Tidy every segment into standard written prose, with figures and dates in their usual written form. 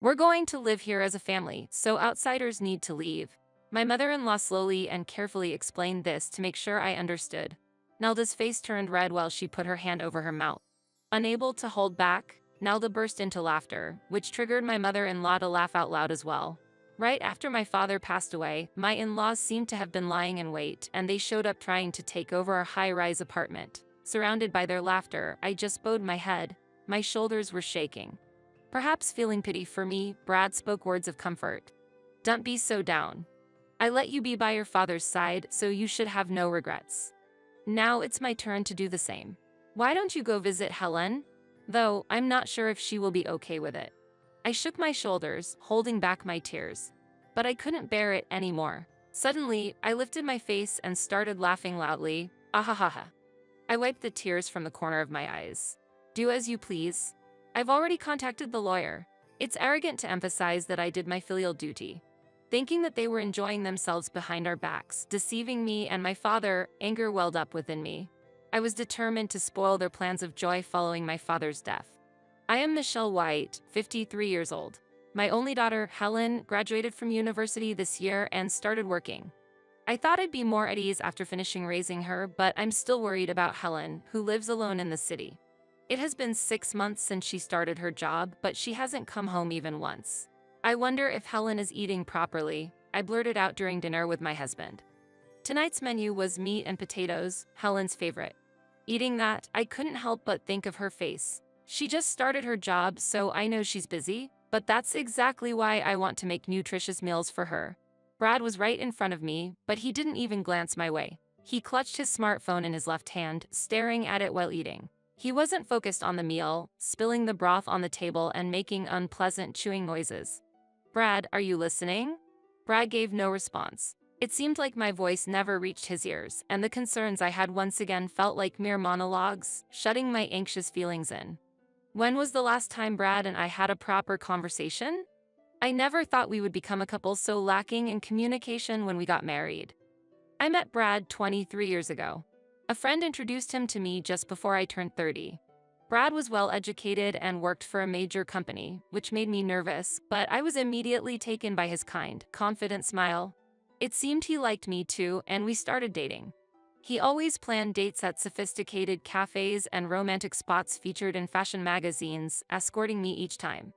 We're going to live here as a family, so outsiders need to leave. My mother-in-law slowly and carefully explained this to make sure I understood. Nelda's face turned red while she put her hand over her mouth. Unable to hold back, Nelda burst into laughter, which triggered my mother-in-law to laugh out loud as well. Right after my father passed away, my in-laws seemed to have been lying in wait, and they showed up trying to take over our high-rise apartment. Surrounded by their laughter, I just bowed my head. My shoulders were shaking. Perhaps feeling pity for me, Brad spoke words of comfort. Don't be so down. I let you be by your father's side, so you should have no regrets. Now it's my turn to do the same. Why don't you go visit Helen? Though, I'm not sure if she will be okay with it. I shook my shoulders, holding back my tears. But I couldn't bear it anymore. Suddenly, I lifted my face and started laughing loudly. Ahahaha. I wiped the tears from the corner of my eyes. Do as you please. I've already contacted the lawyer. It's arrogant to emphasize that I did my filial duty. Thinking that they were enjoying themselves behind our backs, deceiving me and my father, anger welled up within me. I was determined to spoil their plans of joy following my father's death. I am Michelle White, 53 years old. My only daughter, Helen, graduated from university this year and started working. I thought I'd be more at ease after finishing raising her, but I'm still worried about Helen, who lives alone in the city. It has been 6 months since she started her job, but she hasn't come home even once. I wonder if Helen is eating properly, I blurted out during dinner with my husband. Tonight's menu was meat and potatoes, Helen's favorite. Eating that, I couldn't help but think of her face. She just started her job, so I know she's busy, but that's exactly why I want to make nutritious meals for her. Brad was right in front of me, but he didn't even glance my way. He clutched his smartphone in his left hand, staring at it while eating. He wasn't focused on the meal, spilling the broth on the table and making unpleasant chewing noises. Brad, are you listening? Brad gave no response. It seemed like my voice never reached his ears, and the concerns I had once again felt like mere monologues, shutting my anxious feelings in. When was the last time Brad and I had a proper conversation? I never thought we would become a couple so lacking in communication when we got married. I met Brad 23 years ago. A friend introduced him to me just before I turned 30. Brad was well educated and worked for a major company, which made me nervous, but I was immediately taken by his kind, confident smile. It seemed he liked me too, and we started dating. He always planned dates at sophisticated cafes and romantic spots featured in fashion magazines, escorting me each time.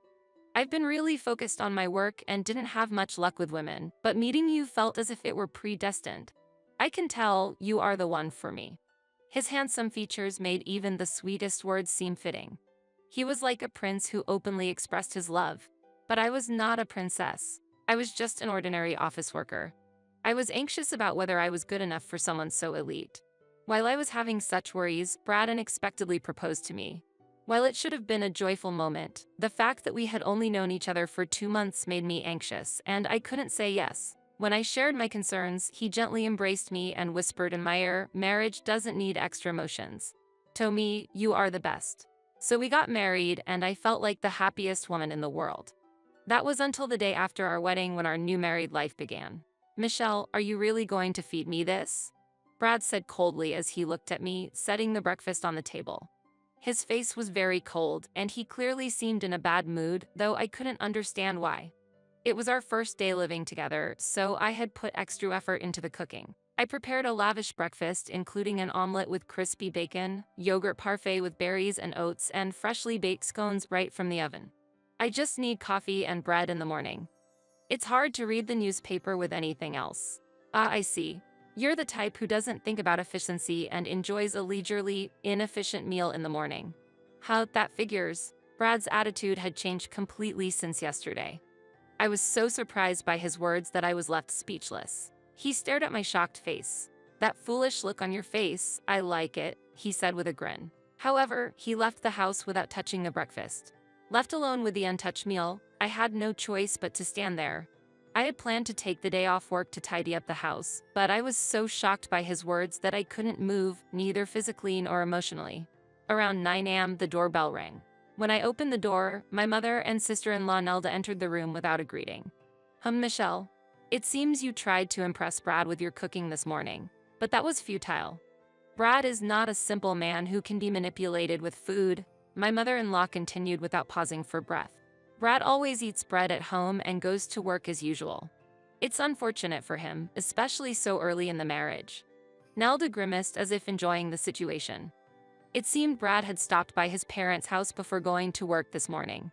I've been really focused on my work and didn't have much luck with women, but meeting you felt as if it were predestined. I can tell you are the one for me. His handsome features made even the sweetest words seem fitting. He was like a prince who openly expressed his love. But I was not a princess. I was just an ordinary office worker. I was anxious about whether I was good enough for someone so elite. While I was having such worries, Brad unexpectedly proposed to me. While it should have been a joyful moment, the fact that we had only known each other for 2 months made me anxious, and I couldn't say yes. When I shared my concerns, he gently embraced me and whispered in my ear, "Marriage doesn't need extra emotions. To me, you are the best." So we got married, and I felt like the happiest woman in the world. That was until the day after our wedding when our new married life began. "Michelle, are you really going to feed me this?" Brad said coldly as he looked at me, setting the breakfast on the table. His face was very cold, and he clearly seemed in a bad mood, though I couldn't understand why. It was our first day living together, so I had put extra effort into the cooking. I prepared a lavish breakfast, including an omelet with crispy bacon, yogurt parfait with berries and oats, and freshly baked scones right from the oven. I just need coffee and bread in the morning. It's hard to read the newspaper with anything else. Ah, I see. You're the type who doesn't think about efficiency and enjoys a leisurely, inefficient meal in the morning. How that figures. Brad's attitude had changed completely since yesterday. I was so surprised by his words that I was left speechless. He stared at my shocked face. "That foolish look on your face, I like it," he said with a grin. However, he left the house without touching the breakfast. Left alone with the untouched meal, I had no choice but to stand there. I had planned to take the day off work to tidy up the house, but I was so shocked by his words that I couldn't move, neither physically nor emotionally. Around 9 a.m., the doorbell rang. When I opened the door, my mother and sister-in-law Nelda entered the room without a greeting. Michelle, it seems you tried to impress Brad with your cooking this morning, but that was futile. Brad is not a simple man who can be manipulated with food," my mother-in-law continued without pausing for breath. Brad always eats bread at home and goes to work as usual. It's unfortunate for him, especially so early in the marriage. Nelda grimaced as if enjoying the situation. It seemed Brad had stopped by his parents' house before going to work this morning.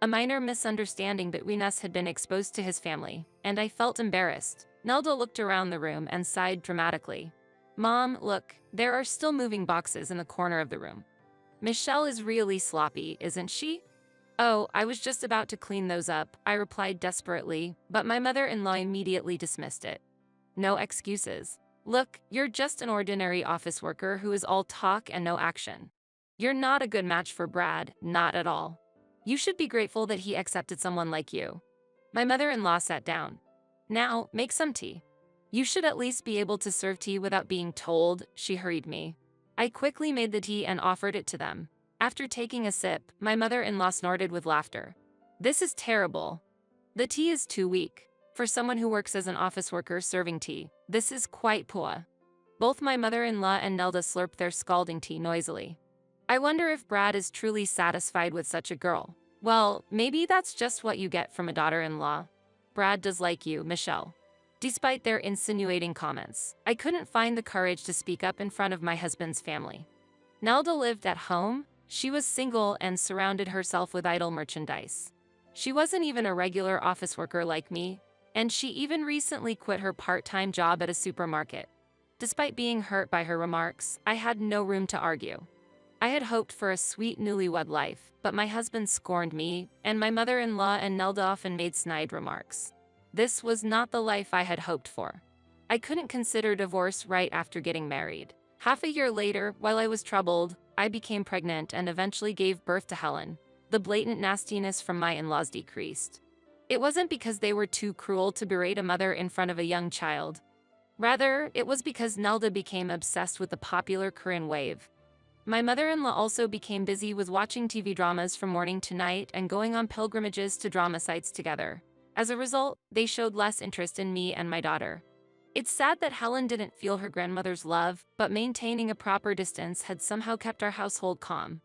A minor misunderstanding between us had been exposed to his family, and I felt embarrassed. Nelda looked around the room and sighed dramatically. Mom, look, there are still moving boxes in the corner of the room. Michelle is really sloppy, isn't she? Oh, I was just about to clean those up, I replied desperately, but my mother-in-law immediately dismissed it. No excuses. Look, you're just an ordinary office worker who is all talk and no action. You're not a good match for Brad, not at all. You should be grateful that he accepted someone like you. My mother-in-law sat down. Now, make some tea. You should at least be able to serve tea without being told, she hurried me. I quickly made the tea and offered it to them. After taking a sip, my mother-in-law snorted with laughter. This is terrible. The tea is too weak. For someone who works as an office worker serving tea, this is quite poor. Both my mother-in-law and Nelda slurped their scalding tea noisily. I wonder if Brad is truly satisfied with such a girl. Well, maybe that's just what you get from a daughter-in-law. Brad does like you, Michelle. Despite their insinuating comments, I couldn't find the courage to speak up in front of my husband's family. Nelda lived at home. She was single and surrounded herself with idle merchandise. She wasn't even a regular office worker like me, and she even recently quit her part-time job at a supermarket. Despite being hurt by her remarks, I had no room to argue. I had hoped for a sweet newlywed life, but my husband scorned me, and my mother-in-law and Nelda often made snide remarks. This was not the life I had hoped for. I couldn't consider divorce right after getting married. Half a year later, while I was troubled, I became pregnant and eventually gave birth to Helen. The blatant nastiness from my in-laws decreased. It wasn't because they were too cruel to berate a mother in front of a young child. Rather, it was because Nelda became obsessed with the popular Korean wave. My mother-in-law also became busy with watching TV dramas from morning to night and going on pilgrimages to drama sites together. As a result, they showed less interest in me and my daughter. It's sad that Helen didn't feel her grandmother's love, but maintaining a proper distance had somehow kept our household calm.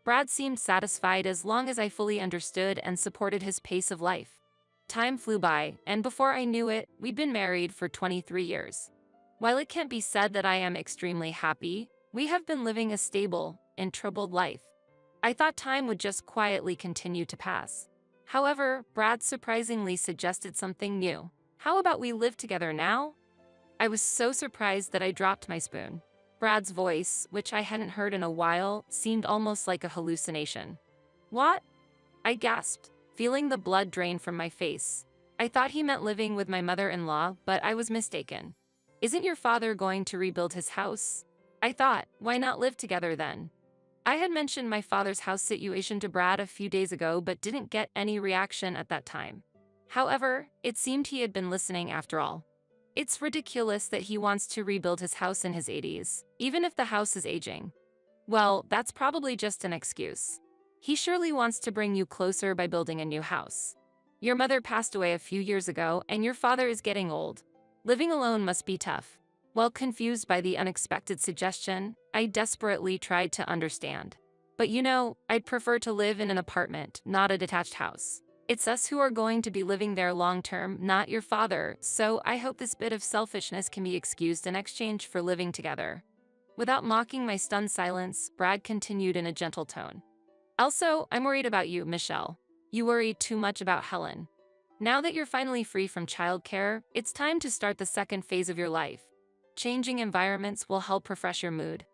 Brad seemed satisfied as long as I fully understood and supported his pace of life. Time flew by, and before I knew it, we'd been married for 23 years. While it can't be said that I am extremely happy, we have been living a stable and troubled life. I thought time would just quietly continue to pass. However, Brad surprisingly suggested something new. How about we live together now? I was so surprised that I dropped my spoon. Brad's voice, which I hadn't heard in a while, seemed almost like a hallucination. What? I gasped, feeling the blood drain from my face. I thought he meant living with my mother-in-law, but I was mistaken. Isn't your father going to rebuild his house? I thought, why not live together then? I had mentioned my father's house situation to Brad a few days ago but didn't get any reaction at that time. However, it seemed he had been listening after all. It's ridiculous that he wants to rebuild his house in his 80s, even if the house is aging. Well, that's probably just an excuse. He surely wants to bring you closer by building a new house. Your mother passed away a few years ago and your father is getting old. Living alone must be tough. While confused by the unexpected suggestion, I desperately tried to understand. But you know, I'd prefer to live in an apartment, not a detached house. It's us who are going to be living there long-term, not your father, so I hope this bit of selfishness can be excused in exchange for living together. Without mocking my stunned silence, Brad continued in a gentle tone. Also, I'm worried about you, Michelle. You worry too much about Helen. Now that you're finally free from childcare, it's time to start the second phase of your life. Changing environments will help refresh your mood.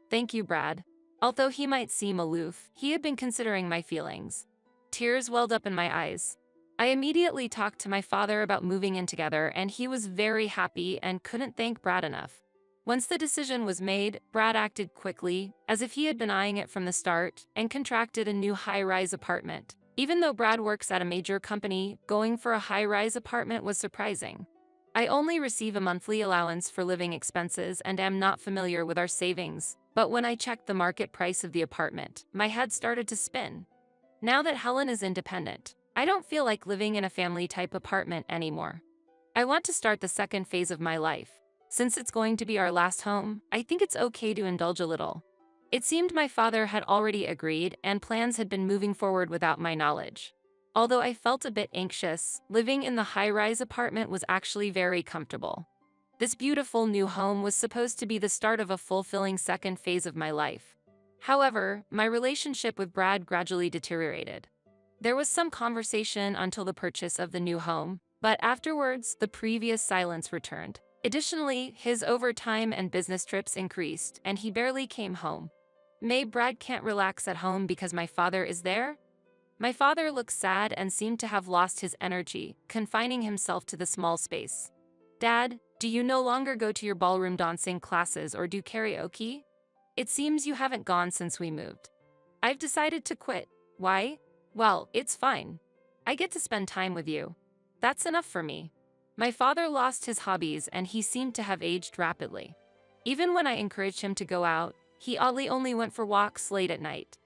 Thank you, Brad. Although he might seem aloof, he had been considering my feelings. Tears welled up in my eyes. I immediately talked to my father about moving in together, and he was very happy and couldn't thank Brad enough. Once the decision was made, Brad acted quickly, as if he had been eyeing it from the start, and contracted a new high-rise apartment. Even though Brad works at a major company, going for a high-rise apartment was surprising. I only receive a monthly allowance for living expenses and am not familiar with our savings, but when I checked the market price of the apartment, my head started to spin. Now that Helen is independent, I don't feel like living in a family-type apartment anymore. I want to start the second phase of my life. Since it's going to be our last home, I think it's okay to indulge a little. It seemed my father had already agreed and plans had been moving forward without my knowledge. Although I felt a bit anxious, living in the high-rise apartment was actually very comfortable. This beautiful new home was supposed to be the start of a fulfilling second phase of my life. However, my relationship with Brad gradually deteriorated. There was some conversation until the purchase of the new home, but afterwards, the previous silence returned. Additionally, his overtime and business trips increased, and he barely came home. May Brad can't relax at home because my father is there? My father looked sad and seemed to have lost his energy, confining himself to the small space. Dad, do you no longer go to your ballroom dancing classes or do karaoke? It seems you haven't gone since we moved. I've decided to quit. Why? Well, it's fine. I get to spend time with you. That's enough for me. My father lost his hobbies and he seemed to have aged rapidly. Even when I encouraged him to go out, he oddly only went for walks late at night.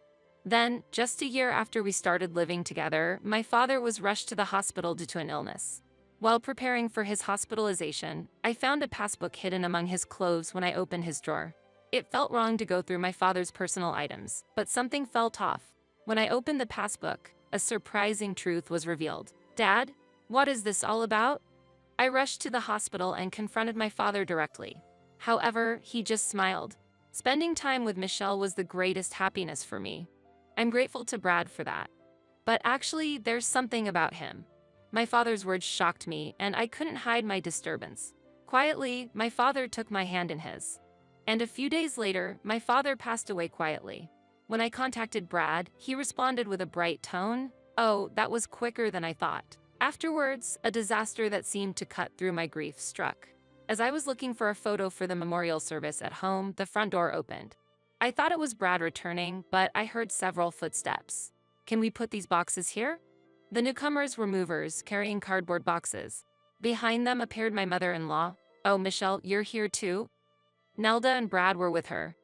Then, just a year after we started living together, my father was rushed to the hospital due to an illness. While preparing for his hospitalization, I found a passbook hidden among his clothes when I opened his drawer. It felt wrong to go through my father's personal items, but something felt off. When I opened the passbook, a surprising truth was revealed. Dad, what is this all about? I rushed to the hospital and confronted my father directly. However, he just smiled. Spending time with Michelle was the greatest happiness for me. I'm grateful to Brad for that. But actually, there's something about him. My father's words shocked me, and I couldn't hide my disturbance. Quietly, my father took my hand in his. And a few days later, my father passed away quietly. When I contacted Brad, he responded with a bright tone. Oh, that was quicker than I thought. Afterwards, a disaster that seemed to cut through my grief struck. As I was looking for a photo for the memorial service at home, the front door opened. I thought it was Brad returning, but I heard several footsteps. Can we put these boxes here? The newcomers were movers, carrying cardboard boxes. Behind them appeared my mother-in-law. Oh, Michelle, you're here too? Nelda and Brad were with her.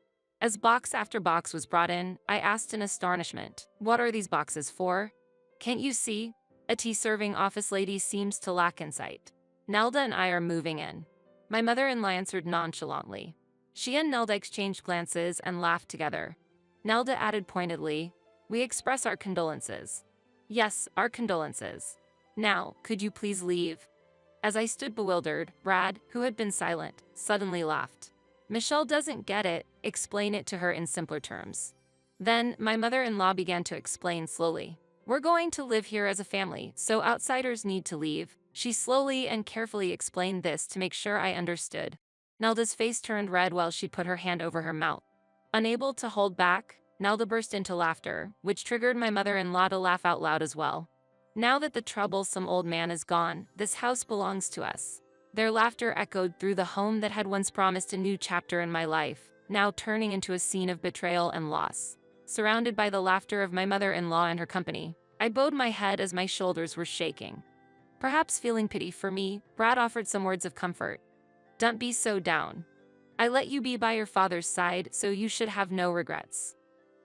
As box after box was brought in, I asked in astonishment, what are these boxes for? Can't you see? A tea-serving office lady seems to lack insight. Nelda and I are moving in. My mother-in-law answered nonchalantly. She and Nelda exchanged glances and laughed together. Nelda added pointedly, we express our condolences. Yes, our condolences. Now, could you please leave? As I stood bewildered, Brad, who had been silent, suddenly laughed. Michelle doesn't get it, explain it to her in simpler terms. Then, my mother-in-law began to explain slowly. We're going to live here as a family, so outsiders need to leave. She slowly and carefully explained this to make sure I understood. Nelda's face turned red while she put her hand over her mouth. Unable to hold back, Nelda burst into laughter, which triggered my mother-in-law to laugh out loud as well. Now that the troublesome old man is gone, this house belongs to us. Their laughter echoed through the home that had once promised a new chapter in my life, now turning into a scene of betrayal and loss. Surrounded by the laughter of my mother-in-law and her company, I bowed my head as my shoulders were shaking. Perhaps feeling pity for me, Brad offered some words of comfort. Don't be so down. I let you be by your father's side, so you should have no regrets.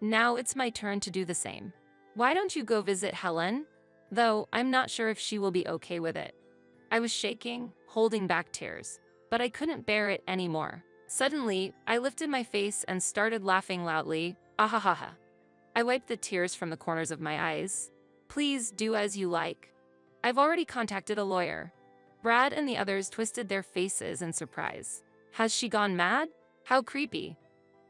Now it's my turn to do the same. Why don't you go visit Helen? Though, I'm not sure if she will be okay with it. I was shaking, holding back tears, but I couldn't bear it anymore. Suddenly, I lifted my face and started laughing loudly. Ahahaha. I wiped the tears from the corners of my eyes. Please do as you like. I've already contacted a lawyer. Brad and the others twisted their faces in surprise. Has she gone mad? How creepy.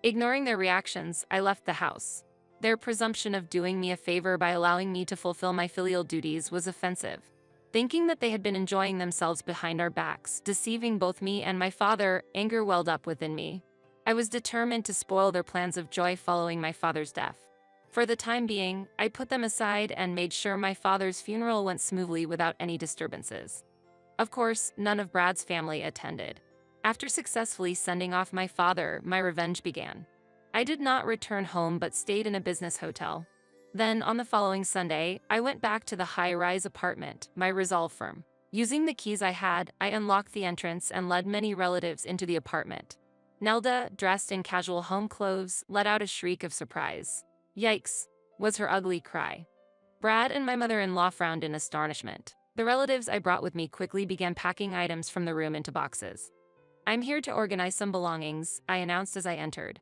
Ignoring their reactions, I left the house. Their presumption of doing me a favor by allowing me to fulfill my filial duties was offensive. Thinking that they had been enjoying themselves behind our backs, deceiving both me and my father, anger welled up within me. I was determined to spoil their plans of joy following my father's death. For the time being, I put them aside and made sure my father's funeral went smoothly without any disturbances. Of course, none of Brad's family attended. After successfully sending off my father, my revenge began. I did not return home but stayed in a business hotel. Then, on the following Sunday, I went back to the high-rise apartment, my resolve firm. Using the keys I had, I unlocked the entrance and led many relatives into the apartment. Nelda, dressed in casual home clothes, let out a shriek of surprise. Yikes, was her ugly cry. Brad and my mother-in-law frowned in astonishment. The relatives I brought with me quickly began packing items from the room into boxes. I'm here to organize some belongings, I announced as I entered.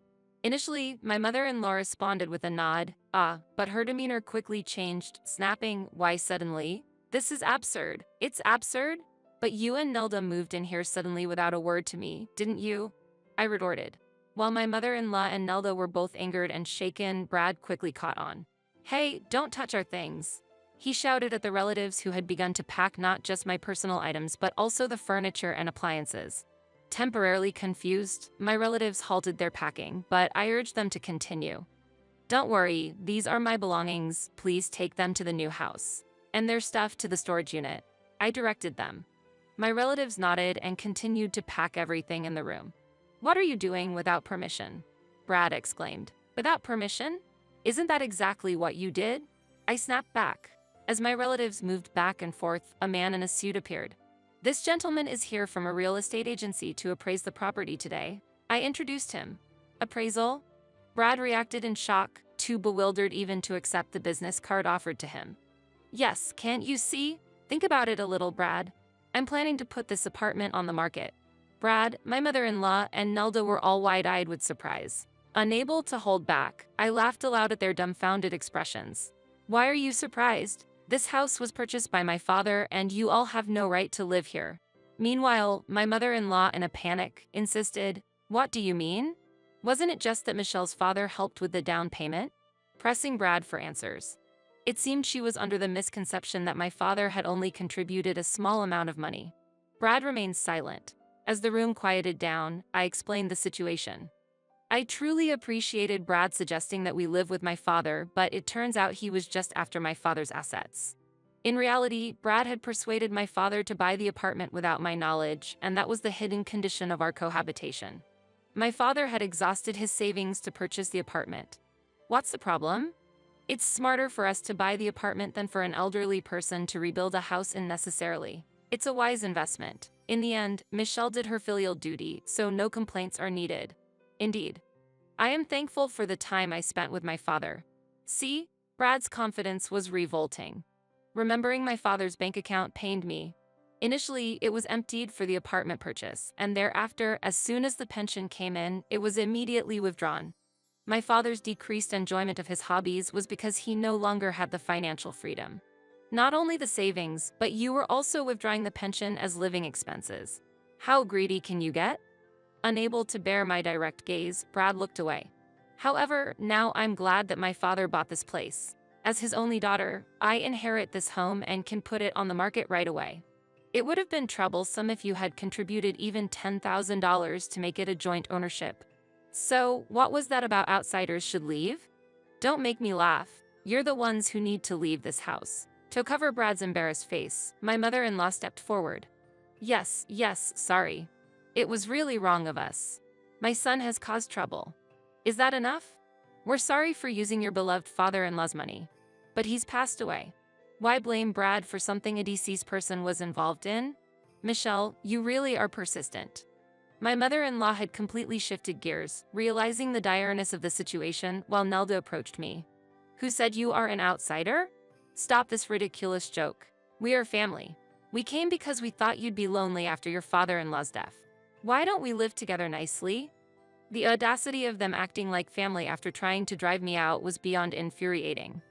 Initially, my mother-in-law responded with a nod, but her demeanor quickly changed, snapping, "Why suddenly? This is absurd. It's absurd? But you and Nelda moved in here suddenly without a word to me, didn't you?" I retorted. While my mother-in-law and Nelda were both angered and shaken, Brad quickly caught on. "Hey, don't touch our things," he shouted at the relatives who had begun to pack not just my personal items but also the furniture and appliances. Temporarily confused, my relatives halted their packing, but I urged them to continue. "Don't worry, these are my belongings, please take them to the new house. And their stuff to the storage unit," I directed them. My relatives nodded and continued to pack everything in the room. "What are you doing without permission?" Brad exclaimed. "Without permission? Isn't that exactly what you did?" I snapped back. As my relatives moved back and forth, a man in a suit appeared. "This gentleman is here from a real estate agency to appraise the property today." I introduced him. "Appraisal?" Brad reacted in shock, too bewildered even to accept the business card offered to him. "Yes, can't you see? Think about it a little, Brad. I'm planning to put this apartment on the market." Brad, my mother-in-law, and Nelda were all wide-eyed with surprise. Unable to hold back, I laughed aloud at their dumbfounded expressions. "Why are you surprised? This house was purchased by my father and you all have no right to live here." Meanwhile, my mother-in-law, in a panic, insisted, "What do you mean? Wasn't it just that Michelle's father helped with the down payment?" Pressing Brad for answers. It seemed she was under the misconception that my father had only contributed a small amount of money. Brad remained silent. As the room quieted down, I explained the situation. I truly appreciated Brad suggesting that we live with my father, but it turns out he was just after my father's assets. In reality, Brad had persuaded my father to buy the apartment without my knowledge, and that was the hidden condition of our cohabitation. My father had exhausted his savings to purchase the apartment. What's the problem? It's smarter for us to buy the apartment than for an elderly person to rebuild a house unnecessarily. It's a wise investment. In the end, Michelle did her filial duty, so no complaints are needed. Indeed. I am thankful for the time I spent with my father. See, Brad's confidence was revolting. Remembering my father's bank account pained me. Initially, it was emptied for the apartment purchase, and thereafter, as soon as the pension came in, it was immediately withdrawn. My father's decreased enjoyment of his hobbies was because he no longer had the financial freedom. Not only the savings, but you were also withdrawing the pension as living expenses. How greedy can you get? Unable to bear my direct gaze, Brad looked away. "However, now I'm glad that my father bought this place. As his only daughter, I inherit this home and can put it on the market right away. It would have been troublesome if you had contributed even $10,000 to make it a joint ownership. So, what was that about outsiders should leave? Don't make me laugh. You're the ones who need to leave this house." To cover Brad's embarrassed face, my mother-in-law stepped forward. Yes, sorry. It was really wrong of us. My son has caused trouble. Is that enough? We're sorry for using your beloved father-in-law's money. But he's passed away. Why blame Brad for something a deceased person was involved in? Michelle, you really are persistent. My mother-in-law had completely shifted gears, realizing the direness of the situation while Nelda approached me. "Who said you are an outsider? Stop this ridiculous joke. We are family. We came because we thought you'd be lonely after your father-in-law's death. Why don't we live together nicely?" The audacity of them acting like family after trying to drive me out was beyond infuriating.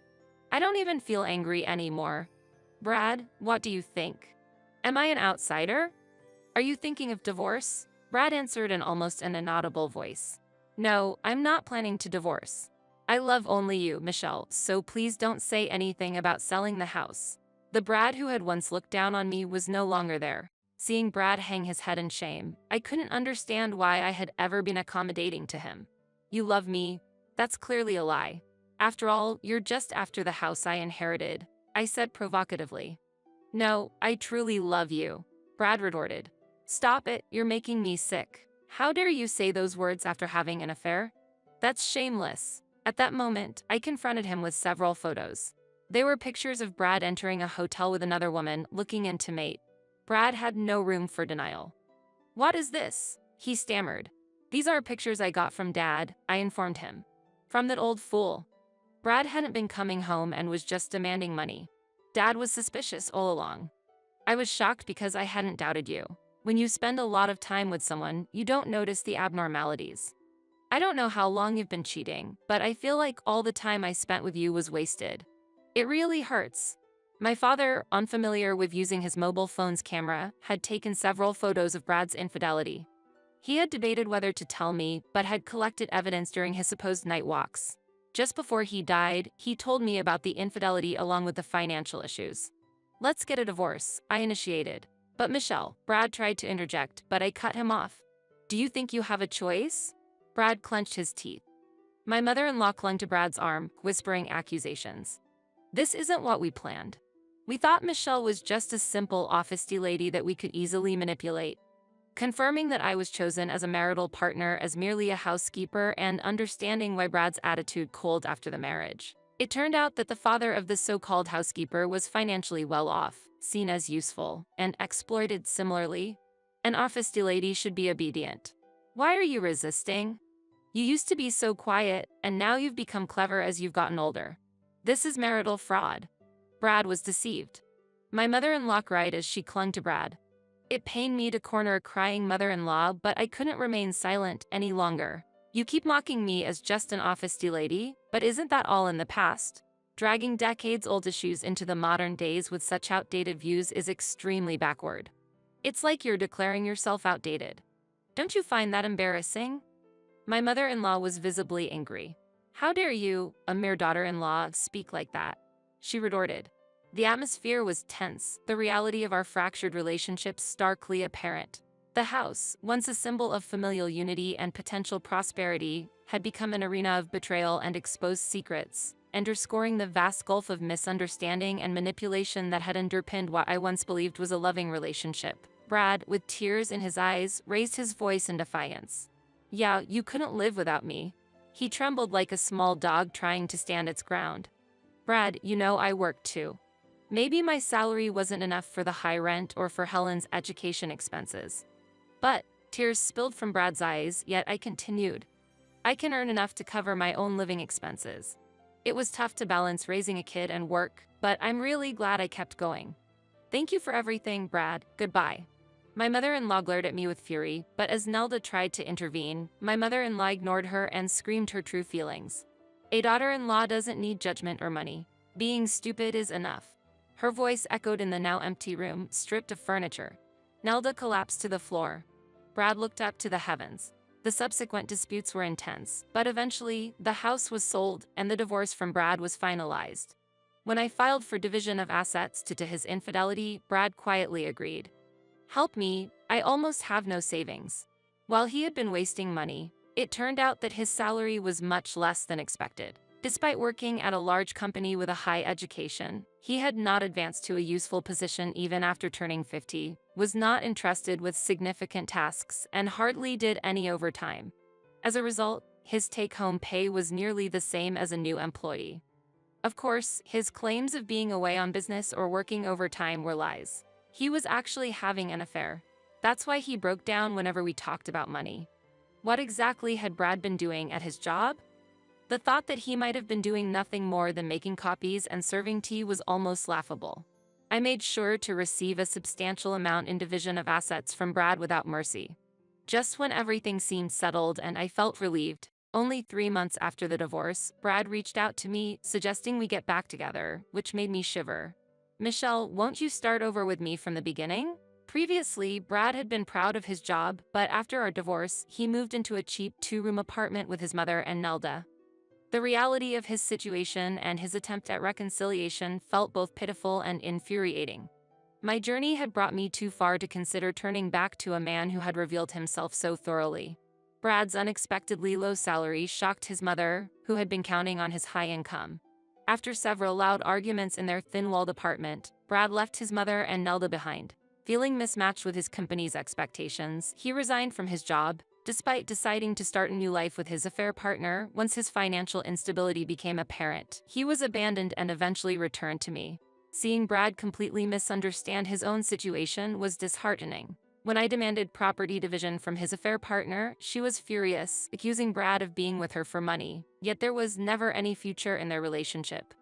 I don't even feel angry anymore. "Brad, what do you think? Am I an outsider? Are you thinking of divorce?" Brad answered in almost an inaudible voice. "No, I'm not planning to divorce. I love only you, Michelle, so please don't say anything about selling the house." The Brad who had once looked down on me was no longer there. Seeing Brad hang his head in shame, I couldn't understand why I had ever been accommodating to him. "You love me? That's clearly a lie. After all, you're just after the house I inherited," I said provocatively. "No, I truly love you," Brad retorted. "Stop it, you're making me sick. How dare you say those words after having an affair? That's shameless." At that moment, I confronted him with several photos. They were pictures of Brad entering a hotel with another woman, looking intimate. Brad had no room for denial. "What is this?" he stammered. "These are pictures I got from Dad," I informed him. "From that old fool." Brad hadn't been coming home and was just demanding money. Dad was suspicious all along. I was shocked because I hadn't doubted you. When you spend a lot of time with someone, you don't notice the abnormalities. I don't know how long you've been cheating, but I feel like all the time I spent with you was wasted. It really hurts. My father, unfamiliar with using his mobile phone's camera, had taken several photos of Brad's infidelity. He had debated whether to tell me, but had collected evidence during his supposed night walks. Just before he died, he told me about the infidelity along with the financial issues. Let's get a divorce, I initiated. But Michelle, Brad tried to interject, but I cut him off. Do you think you have a choice? Brad clenched his teeth. My mother-in-law clung to Brad's arm, whispering accusations. This isn't what we planned. We thought Michelle was just a simple office lady that we could easily manipulate. Confirming that I was chosen as a marital partner as merely a housekeeper and understanding why Brad's attitude cooled after the marriage. It turned out that the father of the so-called housekeeper was financially well off, seen as useful, and exploited similarly. An office lady should be obedient. Why are you resisting? You used to be so quiet, and now you've become clever as you've gotten older. This is marital fraud. Brad was deceived. My mother-in-law cried as she clung to Brad. It pained me to corner a crying mother-in-law, but I couldn't remain silent any longer. You keep mocking me as just an office lady, but isn't that all in the past? Dragging decades-old issues into the modern days with such outdated views is extremely backward. It's like you're declaring yourself outdated. Don't you find that embarrassing? My mother-in-law was visibly angry. How dare you, a mere daughter-in-law, speak like that? She retorted. The atmosphere was tense, the reality of our fractured relationships starkly apparent. The house, once a symbol of familial unity and potential prosperity, had become an arena of betrayal and exposed secrets, underscoring the vast gulf of misunderstanding and manipulation that had underpinned what I once believed was a loving relationship. Brad, with tears in his eyes, raised his voice in defiance. Yeah, you couldn't live without me. He trembled like a small dog trying to stand its ground. Brad, you know I worked too. Maybe my salary wasn't enough for the high rent or for Helen's education expenses. But tears spilled from Brad's eyes, yet I continued. I can earn enough to cover my own living expenses. It was tough to balance raising a kid and work, but I'm really glad I kept going. Thank you for everything, Brad. Goodbye. My mother-in-law glared at me with fury, but as Nelda tried to intervene, my mother-in-law ignored her and screamed her true feelings. A daughter-in-law doesn't need judgment or money. Being stupid is enough. Her voice echoed in the now empty room, stripped of furniture. Nelda collapsed to the floor. Brad looked up to the heavens. The subsequent disputes were intense, but eventually, the house was sold and the divorce from Brad was finalized. When I filed for division of assets due to his infidelity, Brad quietly agreed. Help me, I almost have no savings. While he had been wasting money, it turned out that his salary was much less than expected. Despite working at a large company with a high education, he had not advanced to a useful position even after turning 50, was not entrusted with significant tasks, and hardly did any overtime. As a result, his take-home pay was nearly the same as a new employee. Of course, his claims of being away on business or working overtime were lies. He was actually having an affair. That's why he broke down whenever we talked about money. What exactly had Brad been doing at his job? The thought that he might have been doing nothing more than making copies and serving tea was almost laughable. I made sure to receive a substantial amount in division of assets from Brad without mercy. Just when everything seemed settled and I felt relieved, only 3 months after the divorce, Brad reached out to me, suggesting we get back together, which made me shiver. Michelle, won't you start over with me from the beginning? Previously, Brad had been proud of his job, but after our divorce, he moved into a cheap 2-room apartment with his mother and Nelda. The reality of his situation and his attempt at reconciliation felt both pitiful and infuriating. My journey had brought me too far to consider turning back to a man who had revealed himself so thoroughly. Brad's unexpectedly low salary shocked his mother, who had been counting on his high income. After several loud arguments in their thin-walled apartment, Brad left his mother and Nelda behind. Feeling mismatched with his company's expectations, he resigned from his job, despite deciding to start a new life with his affair partner. Once his financial instability became apparent, he was abandoned and eventually returned to me. Seeing Brad completely misunderstand his own situation was disheartening. When I demanded property division from his affair partner, she was furious, accusing Brad of being with her for money, yet there was never any future in their relationship.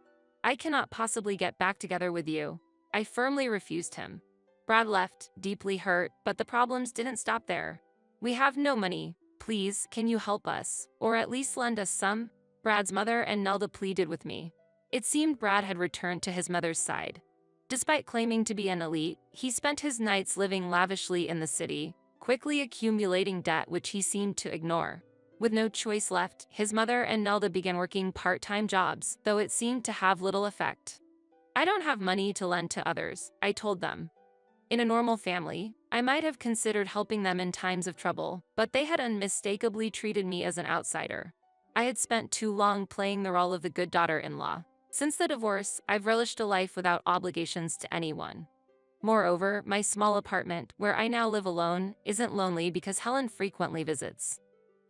I cannot possibly get back together with you. I firmly refused him. Brad left, deeply hurt, but the problems didn't stop there. We have no money, Please, can you help us? Or at least lend us some? Brad's mother and Nelda pleaded with me. It seemed Brad had returned to his mother's side. Despite claiming to be an elite, he spent his nights living lavishly in the city, quickly accumulating debt which he seemed to ignore. With no choice left, his mother and Nelda began working part-time jobs, though it seemed to have little effect. I don't have money to lend to others, I told them. In a normal family, I might have considered helping them in times of trouble, but they had unmistakably treated me as an outsider. I had spent too long playing the role of the good daughter-in-law. Since the divorce, I've relished a life without obligations to anyone. Moreover, my small apartment, where I now live alone, isn't lonely because Helen frequently visits.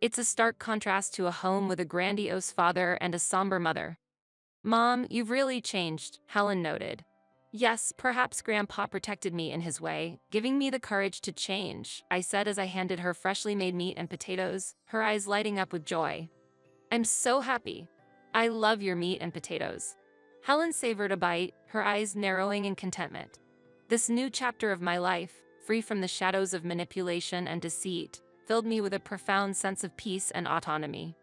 It's a stark contrast to a home with a grandiose father and a somber mother. Mom, you've really changed, Helen noted. Yes, perhaps Grandpa protected me in his way, giving me the courage to change, I said as I handed her freshly made meat and potatoes, her eyes lighting up with joy. I'm so happy. I love your meat and potatoes. Helen savored a bite, her eyes narrowing in contentment. This new chapter of my life, free from the shadows of manipulation and deceit, filled me with a profound sense of peace and autonomy.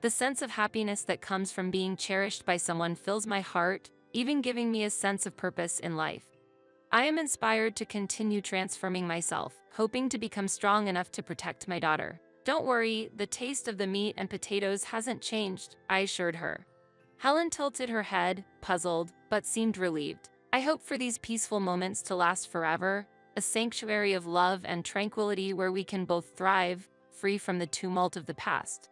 The sense of happiness that comes from being cherished by someone fills my heart, even giving me a sense of purpose in life. I am inspired to continue transforming myself, hoping to become strong enough to protect my daughter. Don't worry, the taste of the meat and potatoes hasn't changed, I assured her. Helen tilted her head, puzzled, but seemed relieved. I hope for these peaceful moments to last forever, a sanctuary of love and tranquility where we can both thrive, free from the tumult of the past.